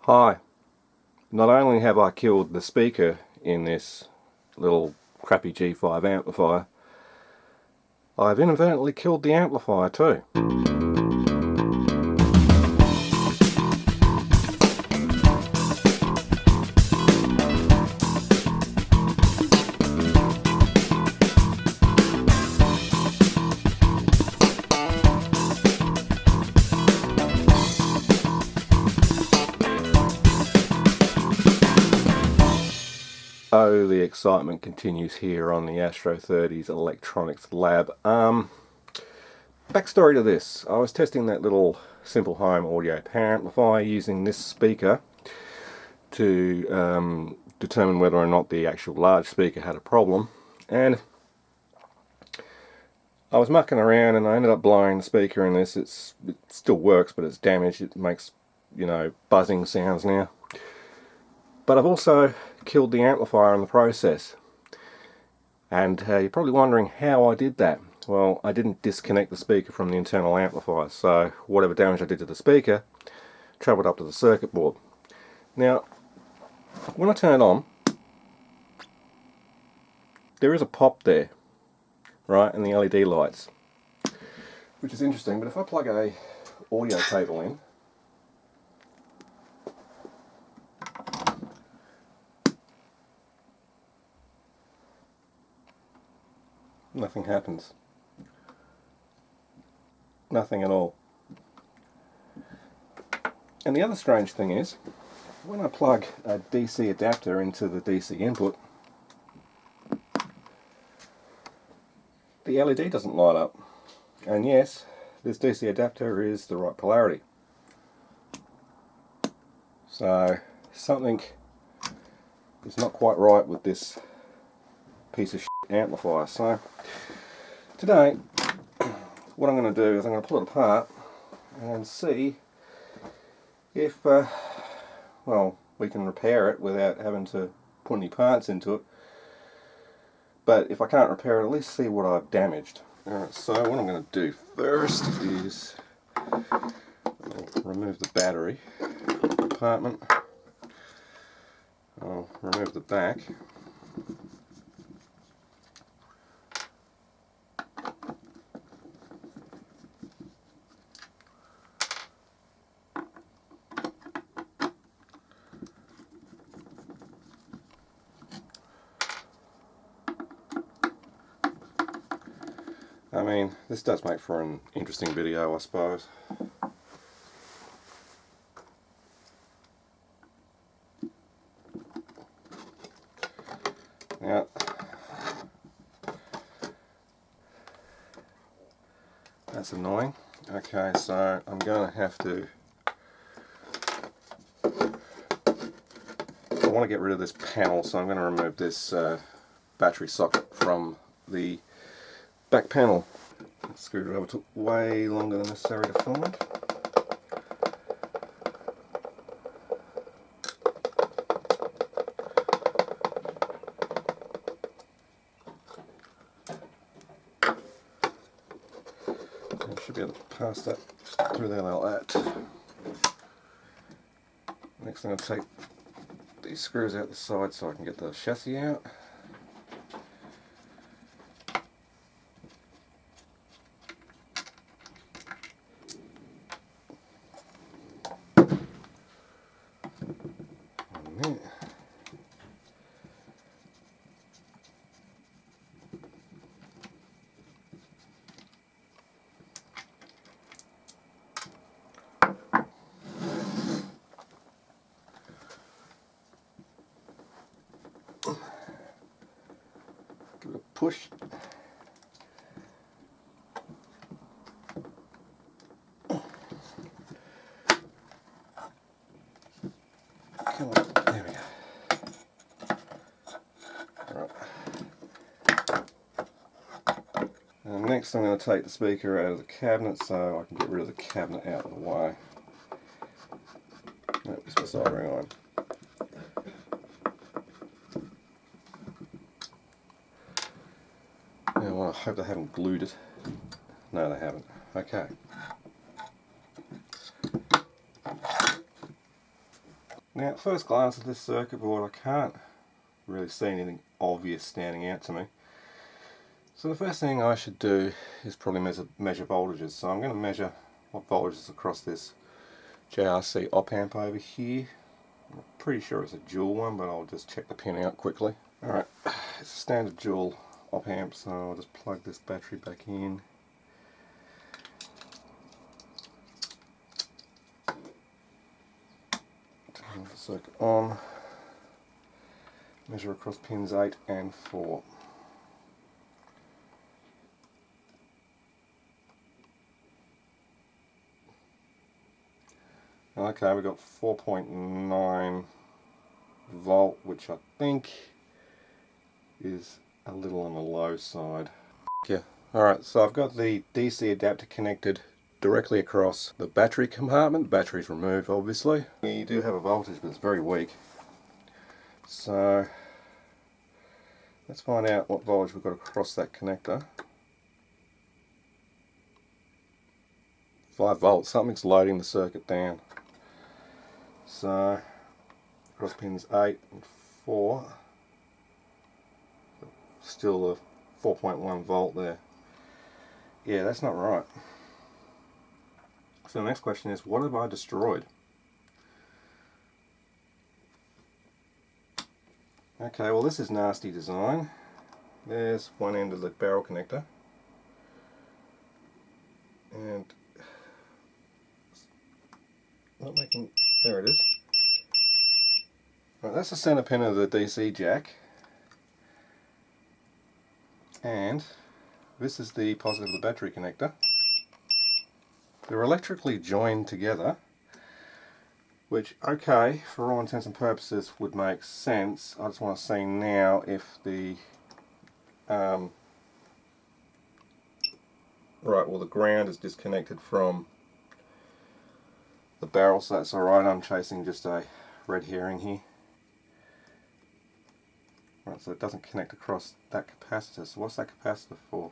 Hi, not only have I killed the speaker in this little crappy G-5 amplifier, I've inadvertently killed the amplifier too. Oh, the excitement continues here on the Astro 30's Electronics Lab. Backstory to this. I was testing that little simple home audio power amplifier using this speaker to determine whether or not the actual large speaker had a problem. And I was mucking around and I ended up blowing the speaker in this. It still works, but it's damaged. It makes, buzzing sounds now. But I've also killed the amplifier in the process. And you're probably wondering how I did that. Well, I didn't disconnect the speaker from the internal amplifier, so whatever damage I did to the speaker travelled up to the circuit board. Now, when I turn it on, there is a pop there, right, in the LED lights, which is interesting. But if I plug a audio cable in, nothing happens. Nothing at all. And the other strange thing is, when I plug a DC adapter into the DC input, the LED doesn't light up. And yes, this DC adapter is the right polarity. So something is not quite right with this piece of shit amplifier. So today, what I'm going to do is I'm going to pull it apart and see if we can repair it without having to put any parts into it. But if I can't repair it, at least see what I've damaged. Alright, so what I'm going to do first is I'll remove the battery from the compartment. I'll remove the back. I mean, this does make for an interesting video, I suppose. Yeah. That's annoying. Okay, so I'm going to have to... I want to get rid of this panel, so I'm going to remove this battery socket from the back panel. The screwdriver took way longer than necessary to find. I should be able to pass that through there like that. Next I'm going to take these screws out the side so I can get the chassis out. Give it a push. Come on, there we go. Alright. And next I'm going to take the speaker out of the cabinet so I can get rid of the cabinet out of the way. Nope, it's the soldering iron. Now, well, I hope they haven't glued it. No, they haven't. Okay. Now at first glance at this circuit board I can't really see anything obvious standing out to me. So the first thing I should do is probably measure voltages. So I'm going to measure what voltage is across this JRC op amp over here. I'm pretty sure it's a dual one, but I'll just check the pin out quickly. Alright, it's a standard dual op amp, so I'll just plug this battery back in. Turn the circuit on. Measure across pins 8 and 4. Okay, we've got 4.9 volt, which I think is a little on the low side. Yeah. Alright, so I've got the DC adapter connected directly across the battery compartment. The battery's removed, obviously. We do have a voltage, but it's very weak. So let's find out what voltage we've got across that connector. 5 volts. Something's loading the circuit down. So across pins 8 and 4, still a 4.1 volt there. Yeah, that's not right. So the next question is, what have I destroyed? Okay, well this is nasty design. There's one end of the barrel connector. And not making, there it is. Right, that's the center pin of the DC jack. And this is the positive of the battery connector. They're electrically joined together, which, okay, for all intents and purposes would make sense. I just want to see now if the right, well, the ground is disconnected from the barrel, so that's alright. I'm chasing just a red herring here. Right, so it doesn't connect across that capacitor. So what's that capacitor for?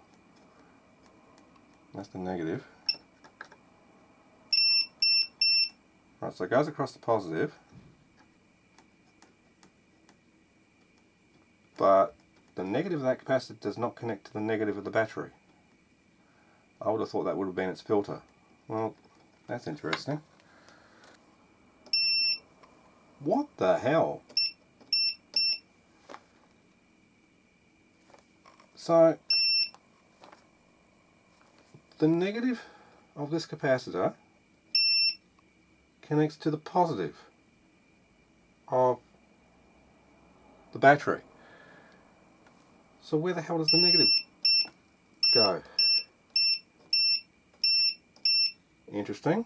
That's the negative. Right, so it goes across the positive, but the negative of that capacitor does not connect to the negative of the battery. I would have thought that would have been its filter. Well, that's interesting. What the hell? So, the negative of this capacitor connects to the positive of the battery. So where the hell does the negative go? Interesting.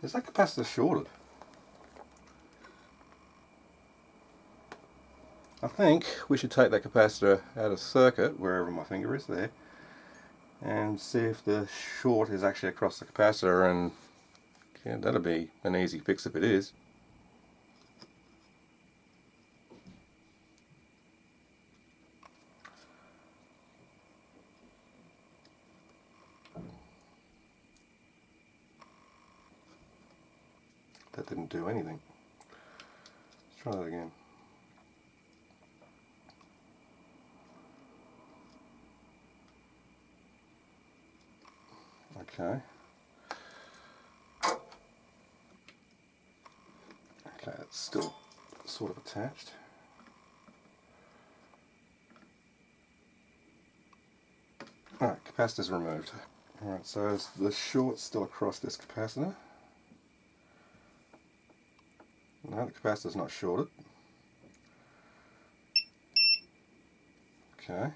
Is that capacitor shorted? I think we should take that capacitor out of circuit, wherever my finger is there, and see if the short is actually across the capacitor, and yeah, that'll be an easy fix if it is. That didn't do anything. Let's try that again. Okay. Okay, it's still sort of attached. Alright, capacitor's removed. Alright, so is the short still across this capacitor? No, the capacitor's not shorted. Okay.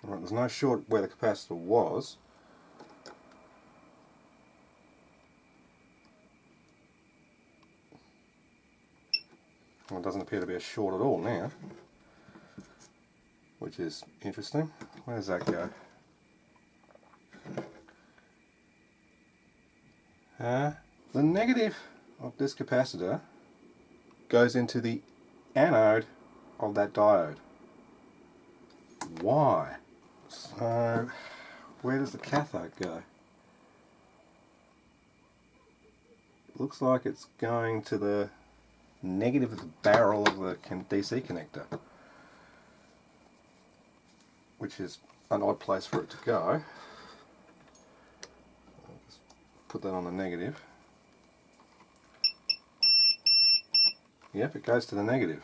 Alright, there's no short where the capacitor was. Well, it doesn't appear to be a short at all now, which is interesting. Where does that go? The negative of this capacitor goes into the anode of that diode. why. So, where does the cathode go? Looks like it's going to the negative of the barrel of the DC connector, which is an odd place for it to go. I'll just put that on the negative. Yep, it goes to the negative.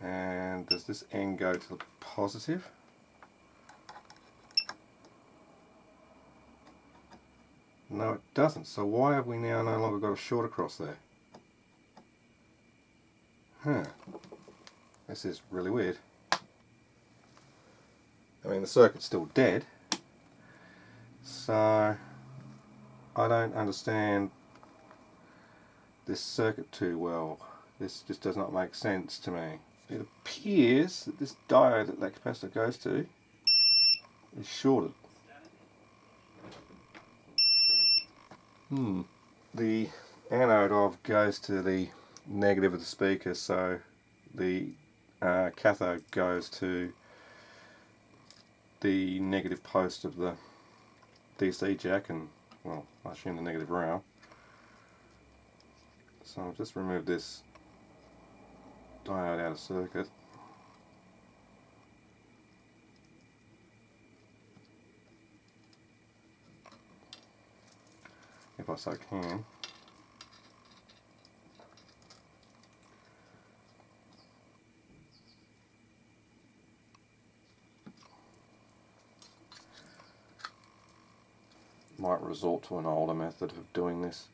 And does this end go to the positive? No, it doesn't. So why have we now no longer got a short across there? Huh. This is really weird. I mean, the circuit's still dead, so I don't understand this circuit too well. This just does not make sense to me. It appears that this diode that that capacitor goes to is shorted. The anode of goes to the negative of the speaker, so the cathode goes to the negative post of the DC jack, and well, I assume the negative rail. So I'll just remove this diode out of circuit. If I so can. Might resort to an older method of doing this.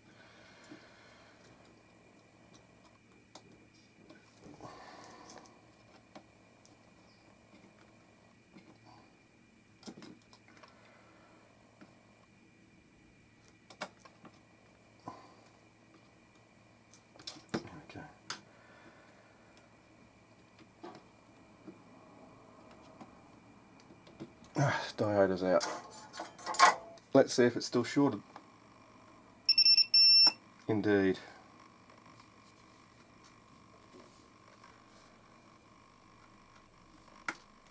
Okay. Diode is out. Let's see if it's still shorted. Indeed.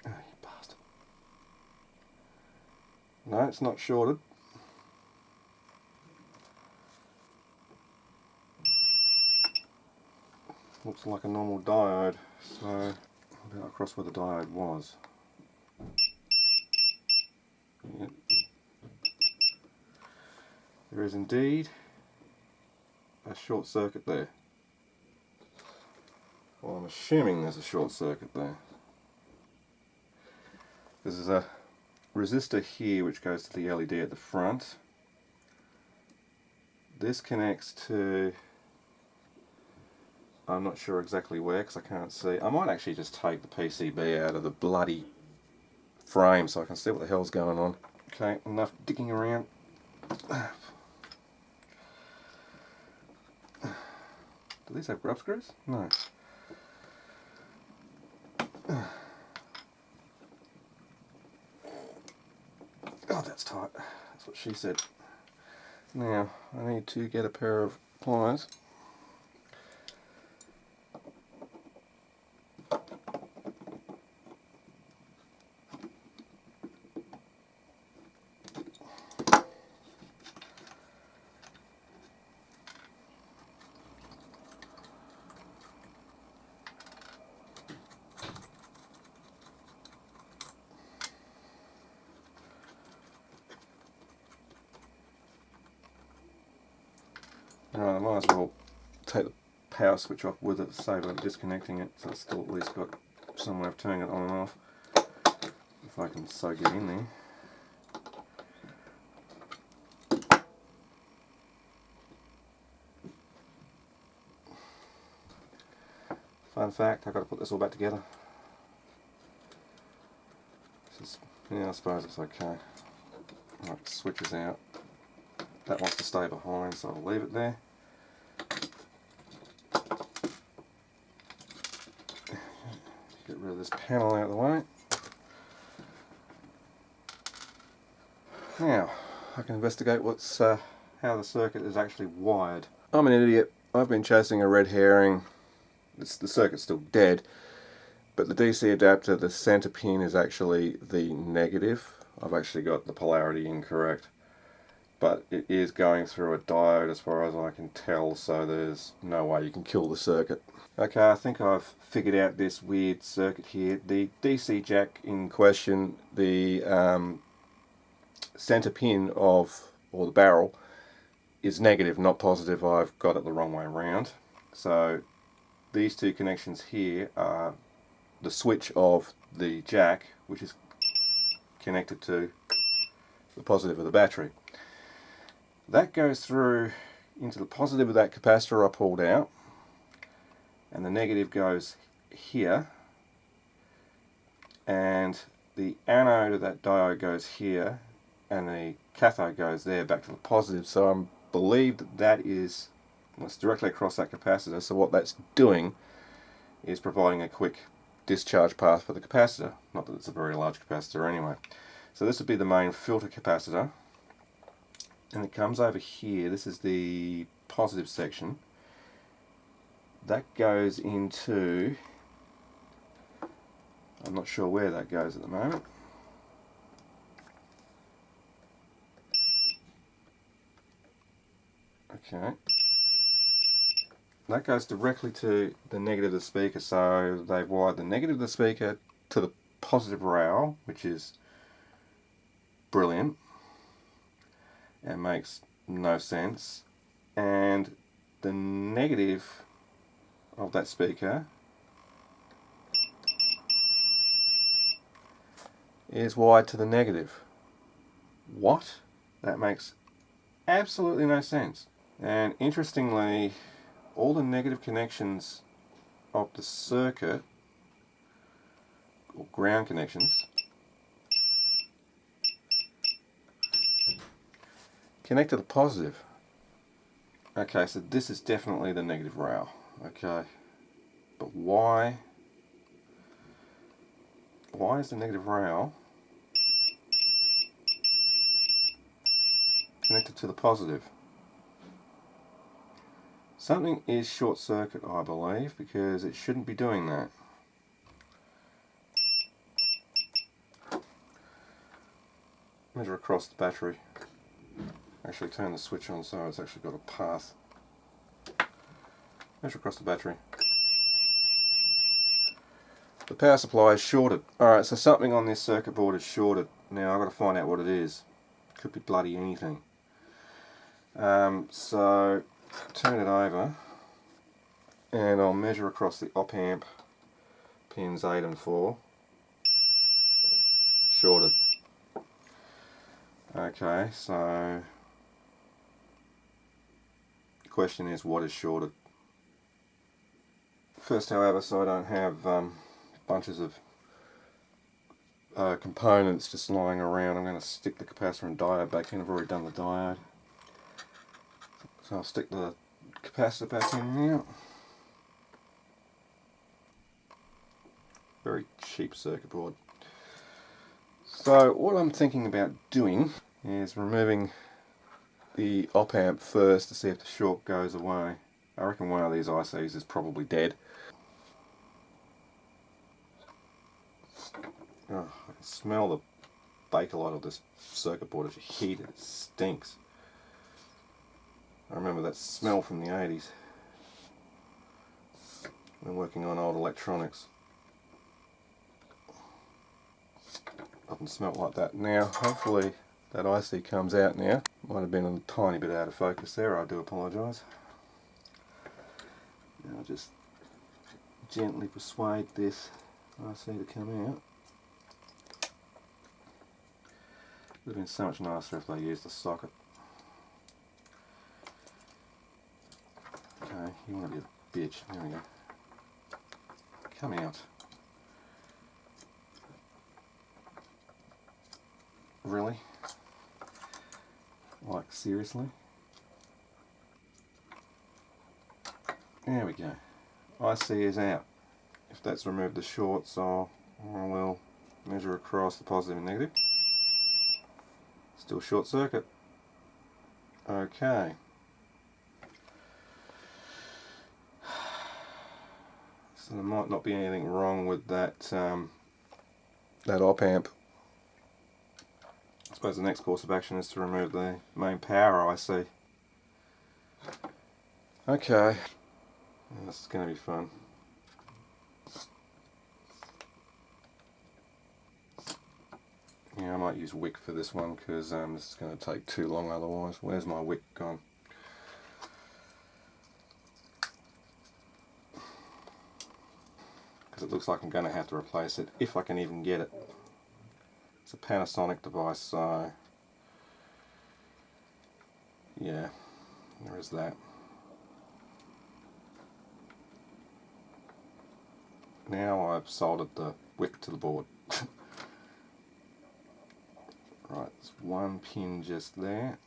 Oh, you bastard. No, it's not shorted. Looks like a normal diode, so I'll go across where the diode was. Yep. There is indeed a short circuit there. Well, I'm assuming there's a short circuit there. There's a resistor here which goes to the LED at the front. This connects to, I'm not sure exactly where because I can't see. I might actually just take the PCB out of the bloody frame so I can see what the hell's going on. Okay, enough digging around. Do these have grub screws? No. God, that's tight. That's what she said. Now, I need to get a pair of pliers. Alright, I might as well take the power switch off with it, save it disconnecting it, so it's still at least got some way of turning it on and off. If I can so get in there. Fun fact, I've got to put this all back together. This is, yeah, I suppose it's okay. Right, the switch is out. That wants to stay behind, so I'll leave it there. Get rid of this panel out of the way. Now, I can investigate what's how the circuit is actually wired. I'm an idiot. I've been chasing a red herring. The circuit's still dead. But the DC adapter, the center pin is actually the negative. I've actually got the polarity incorrect. But it is going through a diode as far as I can tell, so there's no way you can kill the circuit. Okay, I think I've figured out this weird circuit here. The DC jack in question, the center pin of, or the barrel, is negative, not positive. I've got it the wrong way around. So these two connections here are the switch of the jack, which is connected to the positive of the battery. That goes through into the positive of that capacitor I pulled out, and the negative goes here, and the anode of that diode goes here, and the cathode goes there back to the positive. So I believe that is, it's directly across that capacitor. So what that's doing is providing a quick discharge path for the capacitor. Not that it's a very large capacitor anyway. So this would be the main filter capacitor. And it comes over here. This is the positive section. That goes into, I'm not sure where that goes at the moment. Okay. That goes directly to the negative of the speaker. So they've wired the negative of the speaker to the positive rail, which is brilliant. It makes no sense, and the negative of that speaker is wired to the negative. What? That makes absolutely no sense. And interestingly, all the negative connections of the circuit, or ground connections, connect to the positive. Okay, so this is definitely the negative rail. Okay, but why is the negative rail connected to the positive? Something is short circuit, I believe, because it shouldn't be doing that. Measure across the battery. Actually turn the switch on so it's actually got a path. Measure across the battery. The power supply is shorted. Alright, so something on this circuit board is shorted. Now I've got to find out what it is. Could be bloody anything. So turn it over and I'll measure across the op amp pins 8 and 4. Shorted. Okay, so the question is, what is shorted? First, however, so I don't have bunches of components just lying around, I'm going to stick the capacitor and diode back in. I've already done the diode. So I'll stick the capacitor back in here. Very cheap circuit board. So what I'm thinking about doing is removing the op amp first to see if the short goes away. I reckon one of these ICs is probably dead. Oh, I can smell the Bakelite of this circuit board as you heat it. It stinks. I remember that smell from the 80s. When working on old electronics. Doesn't smell like that now. Hopefully that IC comes out now. Might have been a tiny bit out of focus there, I do apologise. Now I'll just gently persuade this IC to come out. Would have been so much nicer if they used the socket. Okay, you want to be a bitch. There we go. Come out. Really? Like, seriously? There we go. IC is out. If that's removed the shorts, I will measure across the positive and negative. Still short circuit. Okay. So there might not be anything wrong with that that op amp. I suppose the next course of action is to remove the main power IC. Okay, this is going to be fun. Yeah, I might use wick for this one because this is going to take too long otherwise. Where's my wick gone? Because it looks like I'm going to have to replace it if I can even get it. It's a Panasonic device, so yeah, there is that. Now I've soldered the wick to the board. Right, there's one pin just there.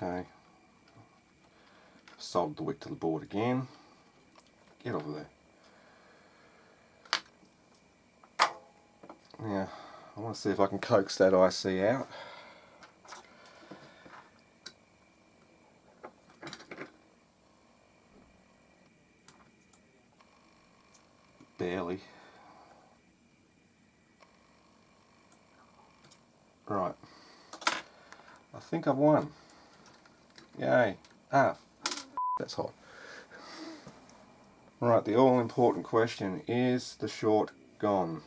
Okay, soldered the wick to the board again. Get over there. Now, I want to see if I can coax that IC out. Barely. Right. I think I've won. Yay. Ah, that's hot. Right, the all important question, is the short gone?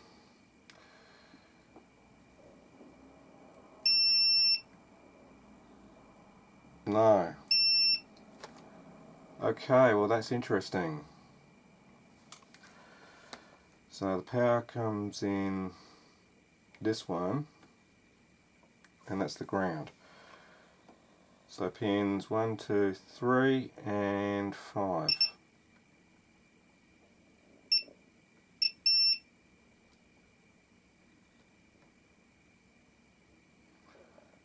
No. Okay, well that's interesting. So the power comes in this one, and that's the ground. So pins 1, 2, 3 and 5.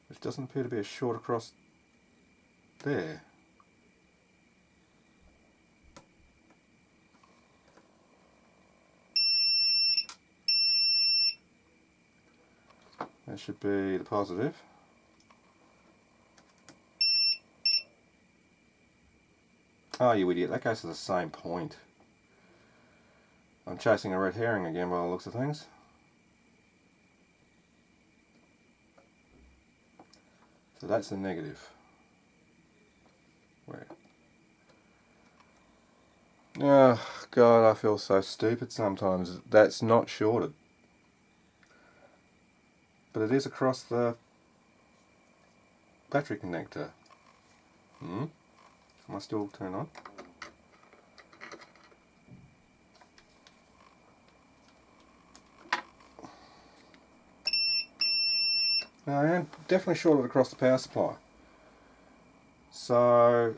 Which doesn't appear to be a short across there. That should be the positive. Oh, you idiot, that goes to the same point. I'm chasing a red herring again by the looks of things. So that's the negative. Where? Oh, God, I feel so stupid sometimes. That's not shorted. But it is across the battery connector. Am I still turned on? No, I am definitely shorted across the power supply. So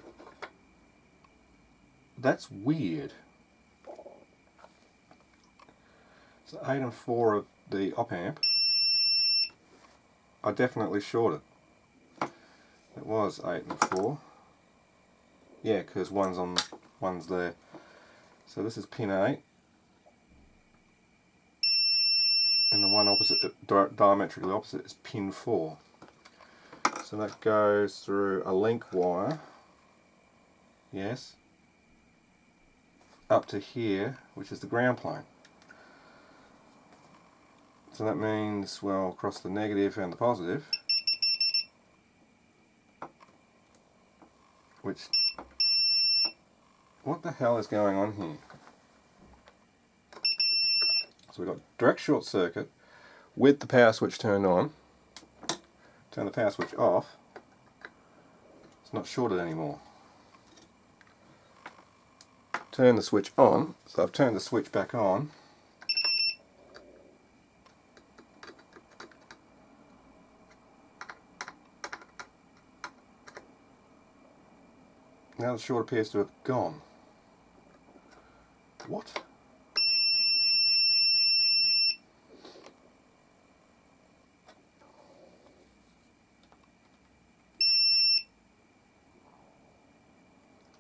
that's weird. So 8 and 4 of the op amp I definitely shorted. It was 8 and 4. Yeah, because one's there. So this is pin 8. And the one opposite, diametrically opposite, is pin 4. So that goes through a link wire, yes, up to here, which is the ground plane. So that means, well, across the negative and the positive, which, what the hell is going on here? So we've got direct short circuit with the power switch turned on. Turn the power switch off. It's not shorted anymore. Turn the switch on. So I've turned the switch back on. Now the short appears to have gone. What?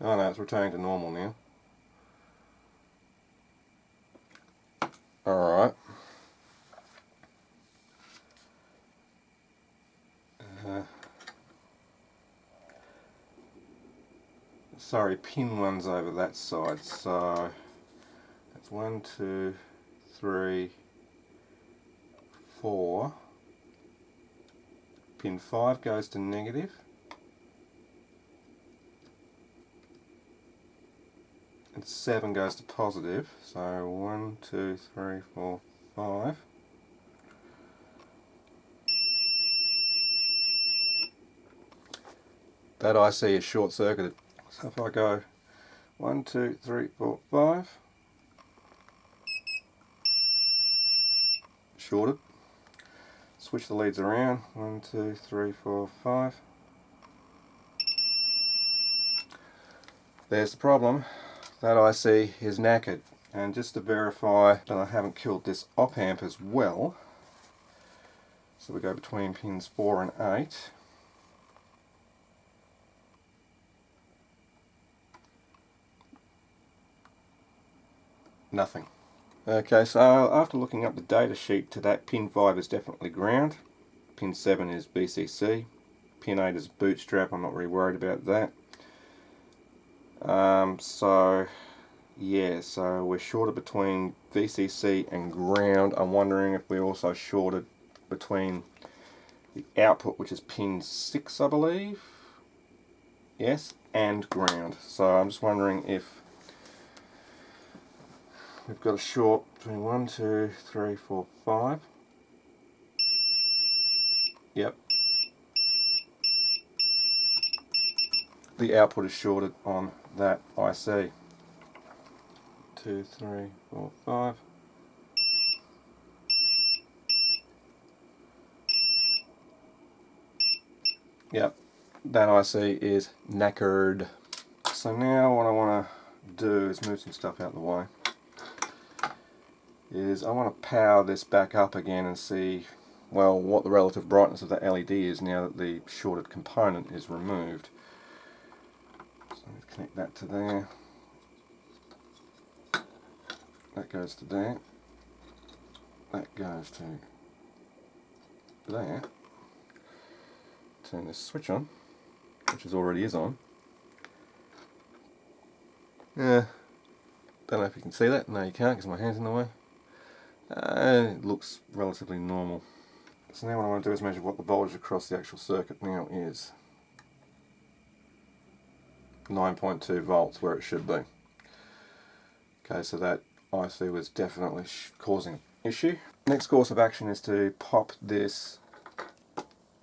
Oh no, it's returning to normal now. Alright. sorry, pin 1's over that side, so that's 1, 2, 3, 4. Pin 5 goes to negative, and 7 goes to positive, so 1, 2, 3, 4, 5. That IC is short circuited. So if I go 1, 2, 3, 4, 5, shorted. Switch the leads around, 1, 2, 3, 4, 5. There's the problem, that IC is knackered. And just to verify that I haven't killed this op amp as well, so we go between pins 4 and 8. Nothing. Okay, so after looking up the data sheet to that, pin 5 is definitely ground, pin 7 is VCC, pin 8 is bootstrap, I'm not really worried about that. So we're shorted between VCC and ground. I'm wondering if we also shorted between the output, which is pin 6 I believe, yes, and ground. So I'm just wondering if we've got a short between 1, 2, 3, 4, 5. Yep. The output is shorted on that IC. 2, 3, 4, 5. Yep. That IC is knackered. So now what I want to do is move some stuff out of the way. I want to power this back up again and see, well, what the relative brightness of the LED is now that the shorted component is removed. So let's connect that to there. That goes to there. That goes to there. Turn this switch on, which already is on. Yeah, don't know if you can see that. No, you can't because my hand's in the way. It looks relatively normal. So now what I want to do is measure what the voltage across the actual circuit now is. 9.2 volts where it should be. Okay, so that IC was definitely causing an issue. Next course of action is to pop this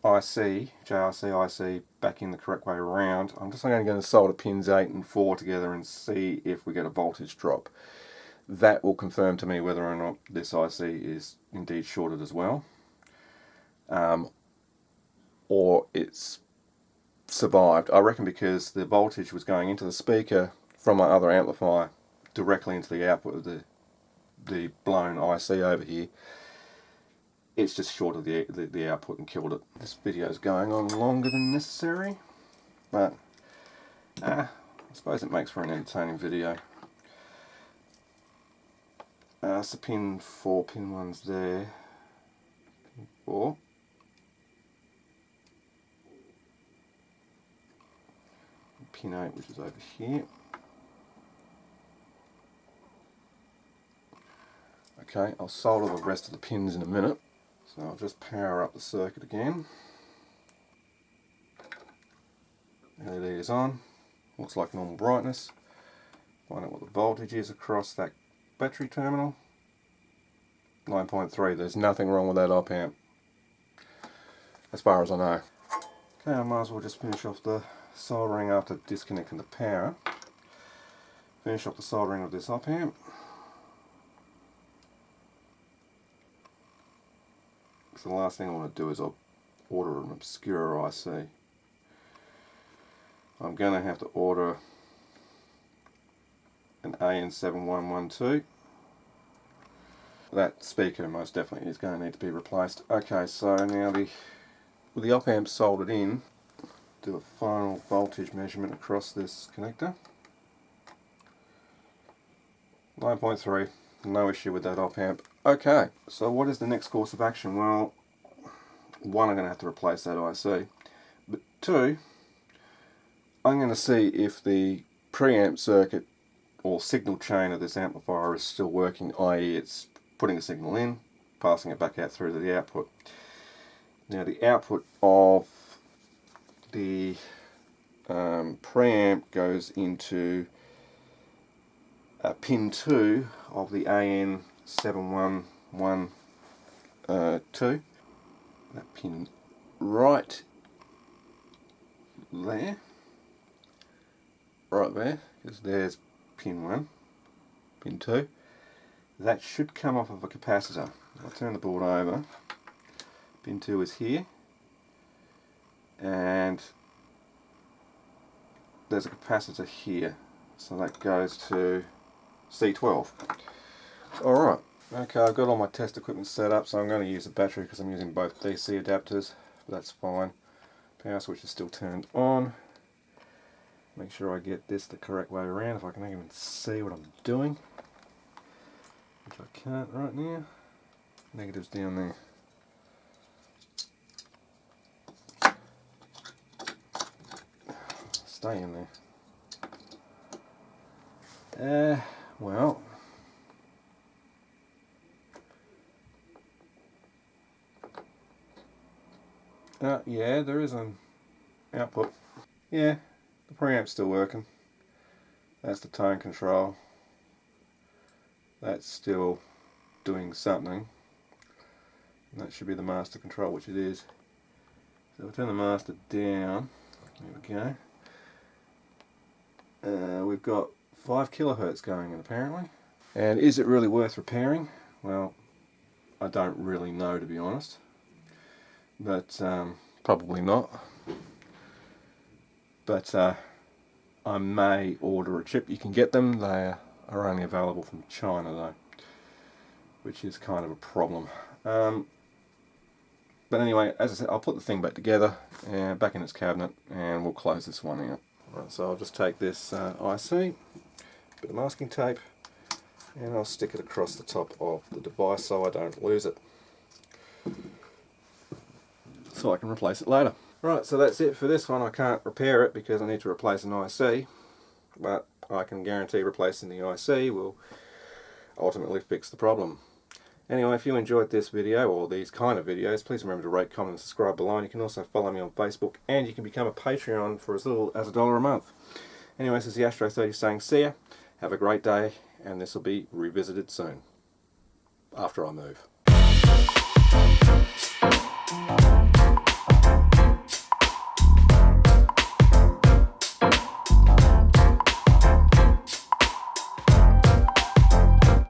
IC, JRC IC, back in the correct way around. I'm just going to solder pins 8 and 4 together and see if we get a voltage drop. That will confirm to me whether or not this IC is indeed shorted as well, or it's survived. I reckon because the voltage was going into the speaker from my other amplifier directly into the output of the blown IC over here. It's just shorted the output and killed it. This video is going on longer than necessary, but I suppose it makes for an entertaining video. So pin 4, pin 1's there. Pin 4. Pin 8, which is over here. Okay, I'll solder the rest of the pins in a minute. So I'll just power up the circuit again. LED is on. Looks like normal brightness. Find out what the voltage is across that battery terminal. 9.3. There's nothing wrong with that op amp, as far as I know. Okay, I might as well just finish off the soldering after disconnecting the power. Finish off the soldering of this op amp. So the last thing I want to do is I'll order an obscure IC. I'm going to have to order an AN7112. That speaker most definitely is going to need to be replaced. Okay, so now with the op amp soldered in, do a final voltage measurement across this connector. 9.3, no issue with that op amp. Okay, so what is the next course of action? Well, one, I'm going to have to replace that IC, but two, I'm going to see if the preamp circuit or signal chain of this amplifier is still working, i.e. it's putting a signal in, passing it back out through to the output. Now the output of the preamp goes into pin 2 of the AN711 2. That pin right there, because there's pin 1, pin 2. That should come off of a capacitor. I'll turn the board over. Pin 2 is here, and there's a capacitor here, so that goes to C12. Alright, okay, I've got all my test equipment set up, so I'm going to use a battery because I'm using both DC adapters, but that's fine. Power switch is still turned on. Make sure I get this the correct way around, if I can even see what I'm doing, which I can't right now. Negative's down there. Stay in there. Well, yeah, there is an output. Yeah, the preamp's still working. That's the tone control. That's still doing something. And that should be the master control, which it is. So if I turn the master down, there we go. We've got 5 kilohertz going in apparently. And is it really worth repairing? Well, I don't really know, to be honest. But probably not. But I may order a chip. You can get them. They are only available from China though, which is kind of a problem. But anyway, as I said, I'll put the thing back together and back in its cabinet, and we'll close this one out. Right, so I'll just take this IC, bit of masking tape, and I'll stick it across the top of the device so I don't lose it, so I can replace it later. Right, so that's it for this one. I can't repair it because I need to replace an IC, but I can guarantee replacing the IC will ultimately fix the problem. Anyway, if you enjoyed this video, or these kind of videos, please remember to rate, comment and subscribe below. And you can also follow me on Facebook, and you can become a Patreon for as little as $1 a month. Anyway, this is the Astro 30 saying see ya, have a great day, and this will be revisited soon, after I move.